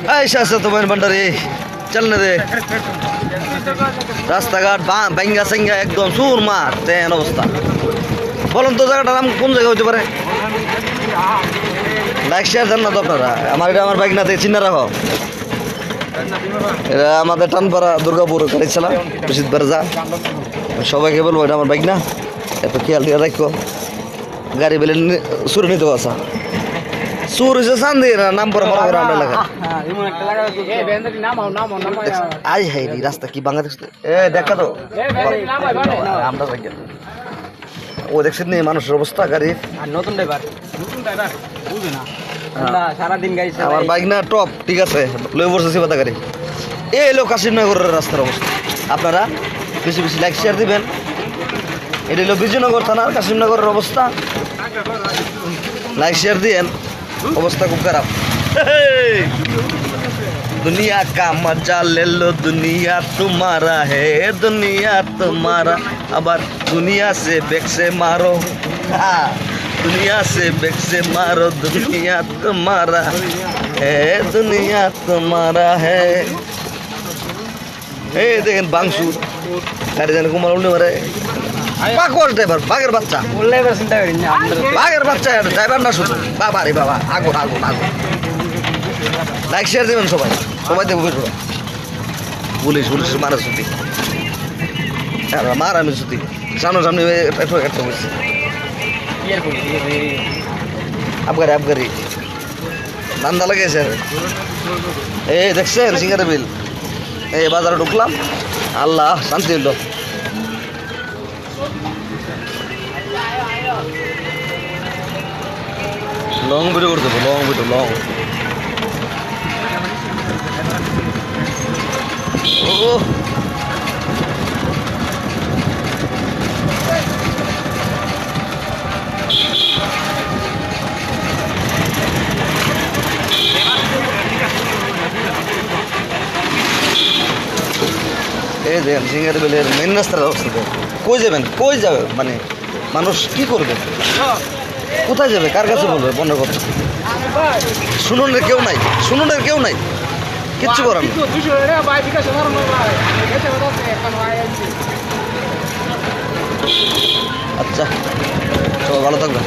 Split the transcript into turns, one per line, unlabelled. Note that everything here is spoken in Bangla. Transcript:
ऐसा ऐसा तो मैंने भंडारी चलने दे রাস্তাঘাট ভাঙ্গা সাঙ্গা একদম সুর মার তেন অবস্থা বলুন তো জায়গাটার নাম কোন জায়গা হতে পারে লাইক শেয়ার জান না তো আপনারা আমার বাইক না থেকে চিন্তা রাখো এরা আমাদের টানপাড়া দুর্গাপুর গাড়ি চালা প্রসিদ্ধ বারজা সবাইকে বলবো এটা আমার বাইক না এত খেয়াল দিয়ে রাখো গাড়ি বেলে সুরে নিতে আসা সুর হয়েছে চান্দি নাম পরে বড় বড় আমরা লেখা আই হাই রাস্তা কি বাংলাদেশ এ দেখা তো আমরা ও দেখছেন নি মানুষের অবস্থা গাড়ির
নতুন ড্রাইভার বুঝে না সারাদিন গাড়ি
আমার বাইক না টপ ঠিক আছে লয়ে বসে সিবাতা গাড়ি এই এলো কাশিমনগরের রাস্তার অবস্থা আপনারা বেশি বেশি লাইক শেয়ার দিবেন এটা হলো বিজয়নগর থানার কাশিমনগরের অবস্থা লাইক শেয়ার দিয়েন অবস্থা খুব খারাপ दुनिया का मजा ले लो दुनिया तुम्हारा है दुनिया तुम्हारा अब दुनिया से बेग से मारो दुनिया से बेग से मारो दुनिया तुम्हारा है दुनिया तुम्हारा है देखें बांगसुर गाड़ी जाने कुमार उल्टे मारे पागल ड्राइवर बागेर बच्चा बागेर बच्चा ड्राइवर ना শুধু বাবা রে বাবা আগুন আগুন আগুন লাইক শেয়ার দিবেন সবাই সবাই দেখবে পুলিশ পুলিশের মারা ছুটি মার আমি ছুটি সামনে একটা বলছি আবগারি আবগারি ধান্দা লাগাইছে এই দেখছেন সিঙ্গারে বিল এই বাজারে ঢুকলাম আল্লাহ শান্তি হইল লং ভিডিও করতে হবে লং ভিডিও লং ও এই দেখেন সিঙ্গারে বেলের মেন রাস্তার অবস্থা কই যাবেন কই যাবে মানে মানুষ কি করবে কোথায় যাবে কার কাছে বলবে বন্ধ কথা শুনুনের কেউ নাই শুনুনের কেউ নাই কিচ্ছু করার না আচ্ছা সবাই ভালো থাকবেন